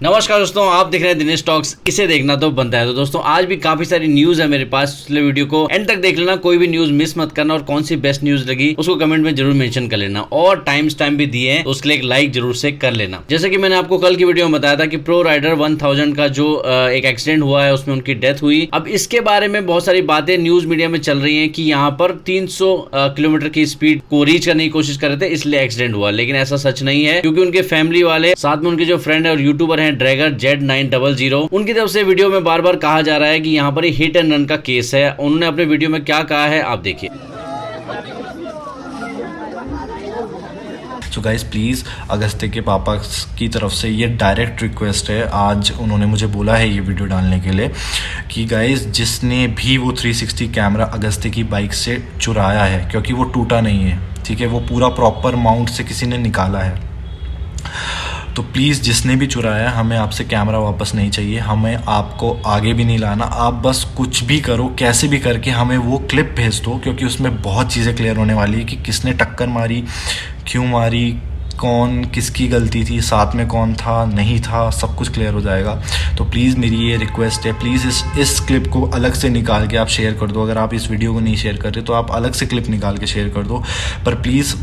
नमस्कार दोस्तों, आप देख रहे हैं दिनेश टॉक्स। इसे देखना तो बनता है। तो दोस्तों आज भी काफी सारी न्यूज है मेरे पास, इसलिए वीडियो को एंड तक देख लेना। कोई भी न्यूज मिस मत करना और कौन सी बेस्ट न्यूज लगी उसको कमेंट में जरूर मेंशन कर लेना। और टाइम भी दिए हैं तो उसके लिए एक लाइक जरूर से कर लेना। जैसे कि मैंने आपको कल की वीडियो में बताया था कि प्रो राइडर 1000 का जो एक एक्सीडेंट हुआ है उसमें उनकी डेथ हुई। अब इसके बारे में बहुत सारी बातें न्यूज मीडिया में चल रही है कि यहाँ पर 300 किलोमीटर की स्पीड को रीच करने की कोशिश कर रहे थे, इसलिए एक्सीडेंट हुआ। लेकिन ऐसा सच नहीं है, क्योंकि उनके फैमिली वाले, साथ में उनके जो फ्रेंड है और यूट्यूबर हैं ड्रैगर Z900, उनकी तरफ से वीडियो में बार बार कहा जा रहा है कि यहाँ पर हिट एंड रन का केस है। उन्होंने अपने वीडियो में क्या कहा है आप देखिए। सो गाइज प्लीज़ अगस्त्य के पापा की तरफ से ये डायरेक्ट रिक्वेस्ट है। आज उन्होंने मुझे बोला है ये वीडियो डालने के लिए कि गाइज जिसने भी वो 360 कैमरा अगस्त्य की बाइक से चुराया है, क्योंकि वो टूटा नहीं है, ठीक है, वो पूरा प्रॉपर माउंट से किसी ने निकाला है, तो प्लीज़ जिसने भी चुराया है हमें आपसे कैमरा वापस नहीं चाहिए। हमें आपको आगे भी नहीं लाना। आप बस कुछ भी करो, कैसे भी करके हमें वो क्लिप भेज दो, क्योंकि उसमें बहुत चीज़ें क्लियर होने वाली है कि किसने टक्कर मारी, क्यों मारी, कौन किसकी गलती थी, साथ में कौन था नहीं था, सब कुछ क्लियर हो जाएगा। तो प्लीज़ मेरी ये रिक्वेस्ट है, प्लीज़ इस क्लिप को अलग से निकाल के आप शेयर कर दो। अगर आप इस वीडियो को नहीं शेयर कर रहे तो आप अलग से क्लिप निकाल के शेयर कर दो, पर प्लीज़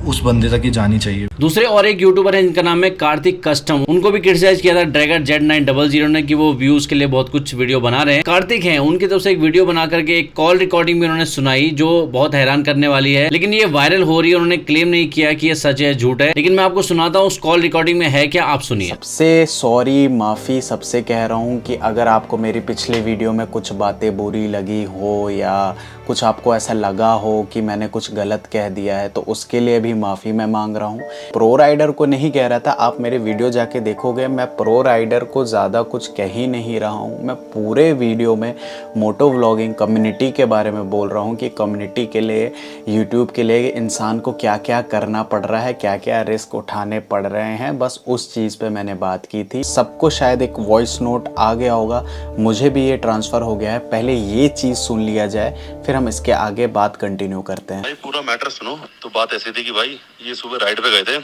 उस बंदे तक ही जानी चाहिए। दूसरे और एक यूट्यूबर है जिनका नाम है कार्तिक कस्टम, उनको भी क्रिटिसाइज किया था ड्रैगर Z900 ने कि वो व्यूज के लिए बहुत कुछ वीडियो बना रहे हैं। कार्तिक हैं, उनकी तरफ से एक वीडियो बना करके एक कॉल रिकॉर्डिंग भी उन्होंने सुनाई, जो बहुत हैरान करने वाली है। लेकिन ये वायरल हो रही है। उन्होंने क्लेम नहीं किया कि ये सच है झूठ है, लेकिन मैं आपको सुनाता हूँ उस कॉल रिकॉर्डिंग में है क्या, आप सुनिए। सबसे सॉरी, माफ़ी सबसे कह रहा हूँ कि अगर आपको मेरी पिछले वीडियो में कुछ बातें बुरी लगी हो या कुछ आपको ऐसा लगा हो कि मैंने कुछ गलत कह दिया है, तो उसके लिए भी माफ़ी मैं मांग रहा हूँ। प्रो राइडर को नहीं कह रहा था, आप मेरे वीडियो जाके देखोगे मैं प्रो राइडर को ज़्यादा कुछ कह ही नहीं रहा हूँ। मैं पूरे वीडियो में मोटो व्लॉगिंग कम्युनिटी के बारे में बोल रहा हूँ कि कम्युनिटी के लिए, यूट्यूब के लिए इंसान को क्या क्या करना पड़ रहा है, क्या क्या रिस्क उठाने पड़ रहे हैं, बस उस चीज़ पे मैंने बात की थी। सबको शायद एक वॉइस नोट आ गया होगा, मुझे भी ये ट्रांसफ़र हो गया है। पहले ये चीज़ सुन लिया जाए, फिर हम इसके आगे बात कंटिन्यू करते हैं। भाई पूरा मैटर सुनो। तो बात ऐसी थी कि भाई ये सुबह राइड पे गए थे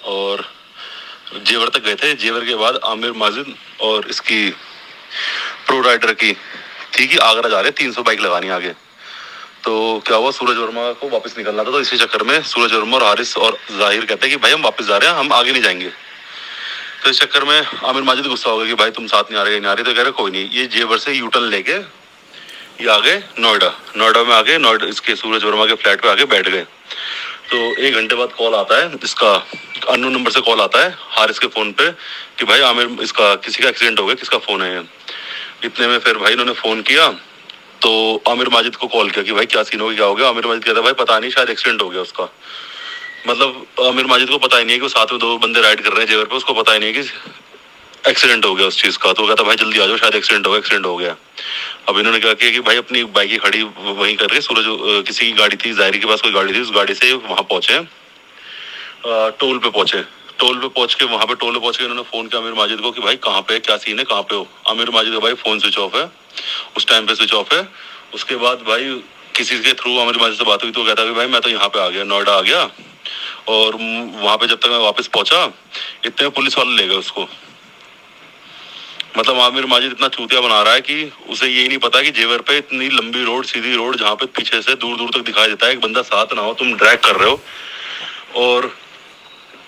और जेवर तक गए थे। जेवर के बाद आमिर माजिद और इसकी प्रो राइडर की थी कि आगरा जा रहे, 300 बाइक लगानी आगे। तो क्या हुआ, सूरज वर्मा को वापस निकलना था, तो इसी चक्कर में सूरज वर्मा और हारिस और जाहिर कहते हैं कि भाई हम वापस जा रहे हैं, हम आगे नहीं जाएंगे। तो इस चक्कर में आमिर माजिद गुस्सा हो गया कि भाई तुम साथ नहीं आ रहे। तो कह रहे कोई नहीं, ये जेवर से यूटर्न लेके ये आ गए नोएडा में आके नोएडा इसके सूरज वर्मा के फ्लैट पे आके बैठ गए। तो 1 घंटे बाद कॉल आता है, इसका अननोन नंबर से कॉल आता है हारिस के फ़ोन पे कि भाई आमिर इसका किसी का एक्सीडेंट हो गया, किसका फ़ोन है ये। इतने में फिर भाई इन्होंने फ़ोन किया तो आमिर माजिद को कॉल किया कि भाई क्या सीन हो गया, क्या हो गया। आमिर माजिद कहता है भाई पता नहीं, शायद एक्सीडेंट हो गया उसका। मतलब आमिर माजिद को पता ही नहीं है कि वो साथ में 2 बंदे राइड कर रहे हैं जेवर पे, उसको पता ही नहीं है कि एक्सीडेंट हो गया उस चीज़ का। तो वो कहता भाई जल्दी आ जाओ, शायद एक्सीडेंट हो गया। अब इन्होंने क्या किया कि भाई अपनी बाइक ही खड़ी वहीं करके सूरज किसी की गाड़ी थी, जाहिर के पास कोई गाड़ी थी, उस गाड़ी से वहाँ पहुँचे, टोल पे पहुँचे। टोल पे पहुँच के इन्होंने फ़ोन किया आमिर माजिद को कि भाई कहाँ पे, क्या सीन है, कहाँ पे हो। आमिर माजिद का भाई फ़ोन स्विच ऑफ है, उस टाइम पे स्विच ऑफ है। उसके बाद भाई किसी के थ्रू आमिर माजिद से बात हुई तो कहता है भाई मैं तो यहाँ पे आ गया, नोएडा आ गया, और वहाँ पे जब तक मैं वापस पहुँचा इतने में पुलिस वाले ले गए उसको। मतलब आमिर माजिद इतना चूतिया बना रहा है कि उसे यही नहीं पता कि जेवर पे इतनी लंबी रोड, सीधी रोड, जहाँ पे पीछे से दूर दूर तक दिखाई देता है एक बंदा साथ ना हो, तुम ड्रैग कर रहे हो, और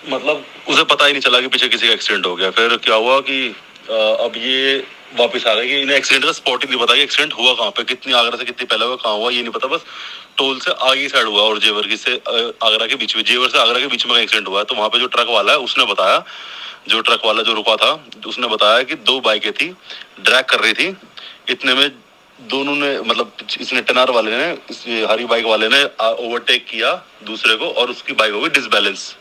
मतलब उसे पता ही नहीं चला कि पीछे किसी का एक्सीडेंट हो गया। फिर क्या हुआ कि अब ये वापस आ गए कि इन्हें एक्सीडेंट का स्पॉट ही नहीं पता कि एक्सीडेंट हुआ कहाँ पे, कितनी आगरा से कितनी पहले हुआ, कहाँ हुआ ये नहीं पता, बस टोल से आगे की साइड हुआ और जेवर की से आगरा के बीच में, जेवर से आगरा के बीच में एक्सीडेंट हुआ है। तो वहाँ पे जो ट्रक वाला है उसने बताया, जो ट्रक वाला जो रुका था उसने बताया कि 2 बाइकें थी, ड्रैग कर रही थी। इतने में दोनों ने, मतलब इसने टनार वाले ने, इस हरी बाइक वाले ने ओवरटेक किया दूसरे को, और उसकी बाइक हो गई डिसबैलेंस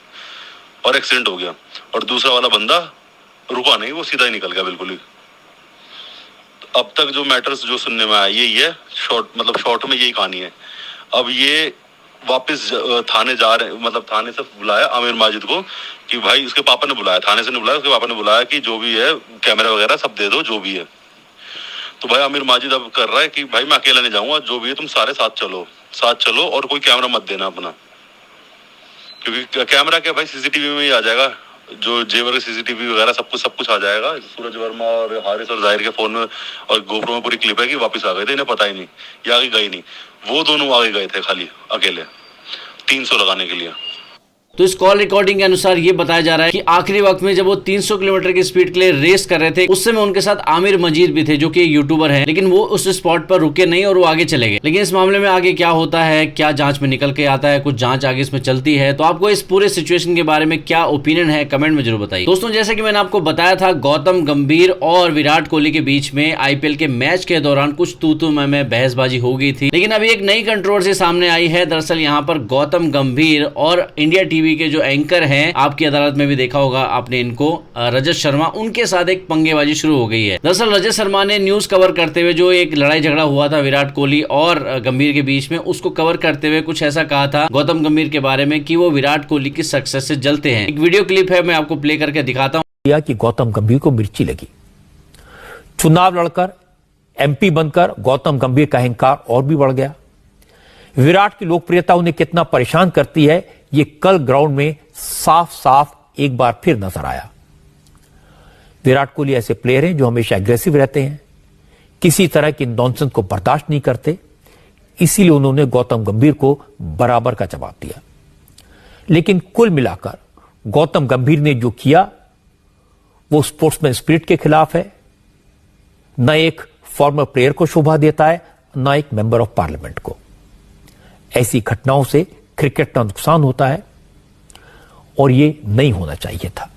और एक्सीडेंट हो गया। और दूसरा वाला बंदा रुका नहीं, वो सीधा ही निकल गया बिल्कुल ही। तो अब तक जो मैटर्स जो सुनने में आया यही है, शॉर्ट में यही कहानी है। अब ये वापस थाने जा रहे, मतलब थाने से बुलाया आमिर माजिद को कि भाई, उसके पापा ने बुलाया, थाने से नहीं बुलाया, उसके पापा ने बुलाया कि जो भी है कैमरा वगैरह सब दे दो, जो भी है। तो भाई आमिर माजिद अब कर रहा है कि भाई मैं अकेला नहीं जाऊंगा, जो भी है तुम सारे साथ चलो और कोई कैमरा मत देना अपना, क्योंकि कैमरा क्या भाई सीसीटीवी में ही आ जाएगा, जो जेवर के सीसीटीवी वगैरह सब कुछ आ जाएगा। सूरज वर्मा और हारिस और जाहिर के फोन में और गोप्रो में पूरी क्लिप है कि वापस आ गए थे, इन्हें पता ही नहीं, ये आगे गए नहीं, वो दोनों आगे गए थे खाली अकेले 300 लगाने के लिए। तो इस कॉल रिकॉर्डिंग के अनुसार ये बताया जा रहा है कि आखिरी वक्त में जब वो 300 किलोमीटर की स्पीड के लिए रेस कर रहे थे, उस समय उनके साथ आमिर मजीद भी थे जो कि यूट्यूबर हैं, लेकिन वो उस स्पॉट पर रुके नहीं और वो आगे चले गए। लेकिन इस मामले में आगे क्या होता है, क्या जांच में निकल के आता है, कुछ जांच आगे इसमें चलती है, तो आपको इस पूरे सिचुएशन के बारे में क्या ओपिनियन है कमेंट में जरूर बताइए। दोस्तों जैसे कि मैंने आपको बताया था, गौतम गंभीर और विराट कोहली के बीच में आईपीएल के मैच के दौरान कुछ तू में बहसबाजी हो गई थी, लेकिन अभी एक नई कंट्रोवर्सी सामने आई है। दरअसल यहाँ पर गौतम गंभीर और इंडिया टीवी के जो एंकर हैं, आपकी अदालत में भी देखा होगा आपने इनको, रजत शर्मा, उनके साथ एक पंगेबाजी शुरू हो गई है। दरअसल रजत शर्मा ने न्यूज कवर करते हुए जो एक लड़ाई झगड़ा हुआ था विराट कोहली और गंभीर के बीच में, उसको कवर करते हुए कुछ ऐसा कहा था गौतम गंभीर के बारे में कि वो विराट कोहली की सक्सेस से जलते हैं। एक वीडियो क्लिप है, मैं आपको प्ले करके दिखाता हूँ। कि गौतम गंभीर को मिर्ची लगी, चुनाव लड़कर एमपी बनकर गौतम गंभीर का अहंकार और भी बढ़ गया। विराट की लोकप्रियता उन्हें कितना परेशान करती है, ये कल ग्राउंड में साफ साफ एक बार फिर नजर आया। विराट कोहली ऐसे प्लेयर हैं जो हमेशा एग्रेसिव रहते हैं, किसी तरह की नॉनसेंस को बर्दाश्त नहीं करते, इसीलिए उन्होंने गौतम गंभीर को बराबर का जवाब दिया। लेकिन कुल मिलाकर गौतम गंभीर ने जो किया वो स्पोर्ट्समैन स्पिरिट के खिलाफ है, न एक फॉर्मर प्लेयर को शोभा देता है, न एक मेंबर ऑफ पार्लियामेंट को। ऐसी घटनाओं से क्रिकेट का नुकसान होता है और ये नहीं होना चाहिए था।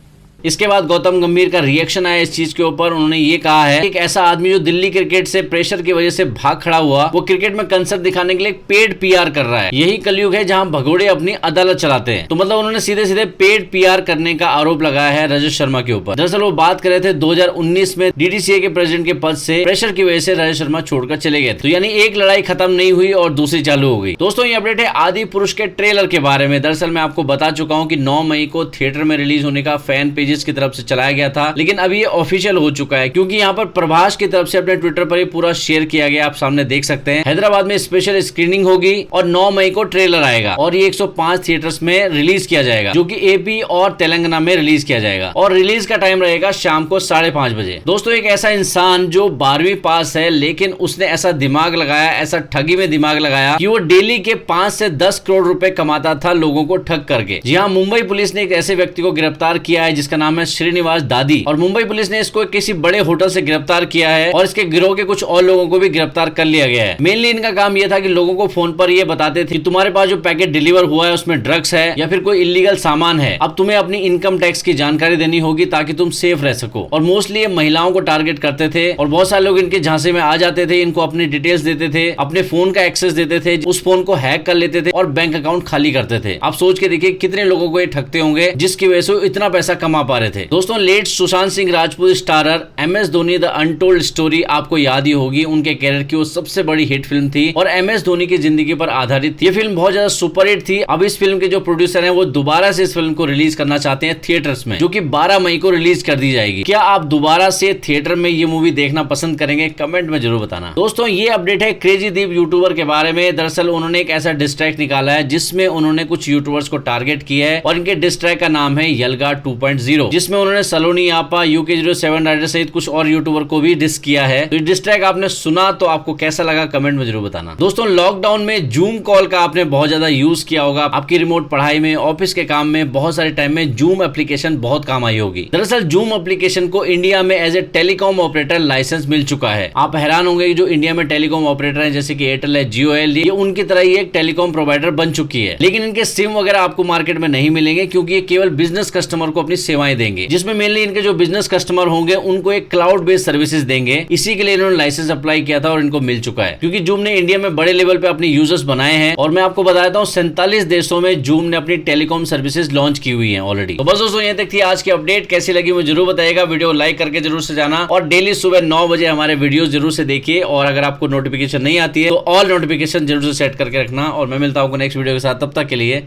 इसके बाद गौतम गंभीर का रिएक्शन आया इस चीज के ऊपर। उन्होंने ये कहा है, एक ऐसा आदमी जो दिल्ली क्रिकेट से प्रेशर की वजह से भाग खड़ा हुआ, वो क्रिकेट में कंसर्ट दिखाने के लिए पेड पीआर कर रहा है। यही कलयुग है जहां भगोड़े अपनी अदालत चलाते हैं। तो मतलब उन्होंने सीधे सीधे पेड पीआर करने का आरोप लगाया है रजत शर्मा के ऊपर। दरअसल वो बात कर रहे थे 2019 में डीडीसीए के प्रेसिडेंट के पद से प्रेशर की वजह से रजत शर्मा छोड़कर चले गए। तो यानी एक लड़ाई खत्म नहीं हुई और दूसरी चालू हो गई। दोस्तों ये अपडेट है आदि पुरुष के ट्रेलर के बारे में। दरअसल मैं आपको बता चुका हूँ कि 9 मई को थिएटर में रिलीज होने का फैन पेजेस की तरफ से चलाया गया था, लेकिन अभी ये ऑफिशियल हो चुका है क्योंकि यहाँ पर प्रभास की तरफ से अपने ट्विटर पर ये पूरा शेयर किया गया, आप सामने देख सकते हैं। हैदराबाद में स्पेशल स्क्रीनिंग होगी और 9 मई को ट्रेलर आएगा और ये 105 थिएटर्स में रिलीज किया जाएगा, जो कि एपी और तेलंगाना में रिलीज किया जाएगा और रिलीज का टाइम रहेगा शाम को 5:30 बजे। दोस्तों एक ऐसा इंसान जो 12वीं पास है, लेकिन उसने ऐसा दिमाग लगाया, ऐसा ठगी में दिमाग लगाया कि वो डेली के 5 से 10 करोड़ रुपए कमाता था लोगों को ठग करके। जी हाँ, मुंबई पुलिस ने एक ऐसे व्यक्ति को गिरफ्तार किया है जिसका नाम है श्रीनिवास दादी, और मुंबई पुलिस ने इसको किसी बड़े होटल से गिरफ्तार किया है और इसके गिरोह के कुछ और लोगों को भी गिरफ्तार कर लिया गया है। मेनली इनका काम यह था कि लोगों को फोन पर ये बताते थे कि तुम्हारे पास जो पैकेट डिलीवर हुआ है उसमें ड्रग्स है या फिर कोई इलीगल सामान है, अब तुम्हें अपनी इनकम टैक्स की जानकारी देनी होगी ताकि तुम सेफ रह सको। और मोस्टली ये महिलाओं को टारगेट करते थे और बहुत सारे लोग इनके झांसे में आ जाते थे, इनको अपनी डिटेल्स देते थे, अपने फोन का एक्सेस देते थे, उस फोन को हैक कर लेते थे और बैंक अकाउंट खाली करते थे। आप सोच के देखिए कितने लोगों को ये ठगते होंगे जिसकी वजह से इतना पैसा कमा पा रहे थे। दोस्तों late Sushant Singh Rajput starrer MS Dhoni the untold story आपको याद ही होगी। उनके कैरियर की वो सबसे बड़ी हिट फिल्म थी और MS धोनी की जिंदगी पर आधारित थी। ये फिल्म बहुत ज्यादा सुपरहिट थी। अब इस फिल्म के जो प्रोड्यूसर हैं वो दोबारा से इस फिल्म को रिलीज करना चाहते हैं थिएटर्स में, जो कि 12 मई को रिलीज कर दी जाएगी। क्या आप दोबारा से थिएटर में ये मूवी देखना पसंद करेंगे? कमेंट में जरूर बताना। दोस्तों ये अपडेट है क्रेजी दीप यूट्यूबर के बारे में। दरअसल उन्होंने एक ऐसा डिस्ट्रैक्ट निकाला है जिसमें उन्होंने कुछ यूट्यूबर्स को टारगेट किया है और इनके डिस्ट्रैक्ट का नाम है यलगा 2.0, जिसमें उन्होंने सलोनी यापा, UK07 राइडर सहित कुछ और यूट्यूबर को भी डिस किया है। तो डिस ट्रैक आपने सुना तो आपको कैसा लगा कमेंट में जरूर बताना। दोस्तों लॉकडाउन में जूम कॉल का आपने बहुत ज्यादा यूज किया होगा, आपकी रिमोट पढ़ाई में, ऑफिस के काम में, बहुत सारे टाइम में जूम एप्लीकेशन बहुत काम आई होगी। दरअसल जूम एप्लीकेशन को इंडिया में as a telecom operator licence मिल चुका है। आप हैरान होंगे कि जो इंडिया में टेलीकॉम ऑपरेटर है जैसे कि एयरटेल है, जियो है, ये उनकी तरह ही एक टेलीकॉम प्रोवाइडर बन चुकी है, लेकिन इनके सिम वगैरह आपको मार्केट में नहीं मिलेंगे क्योंकि ये केवल बिजनेस कस्टमर को अपनी सेवाएं देंगे, जिसमें मेनली इनके जो बिजनेस कस्टमर होंगे उनको एक क्लाउड बेस्ड सर्विसेज देंगे। इसी के लिए इन्होंने लाइसेंस अप्लाई किया था और इनको मिल चुका है क्योंकि जूम ने इंडिया में बड़े लेवल पे अपने यूजर्स बनाए हैं और मैं आपको बता देता हूँ 47 देशों में जूम ने अपनी टेलीकॉम सर्विसेज लॉन्च की हुई है ऑलरेडी। तो बस दोस्तों ये तक थी आज की अपडेट। कैसी लगी मुझे जरूर बताइएगा, वीडियो लाइक करके जरूर से जाना और डेली सुबह 9 बजे हमारे वीडियो जरूर से देखिए। और अगर आपको नोटिफिकेशन नहीं आती है तो ऑल नोटिफिकेशन जरूर से सेट करके रखना और मैं मिलता हूँ नेक्स्ट वीडियो के साथ। तब तक के लिए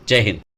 जय हिंद।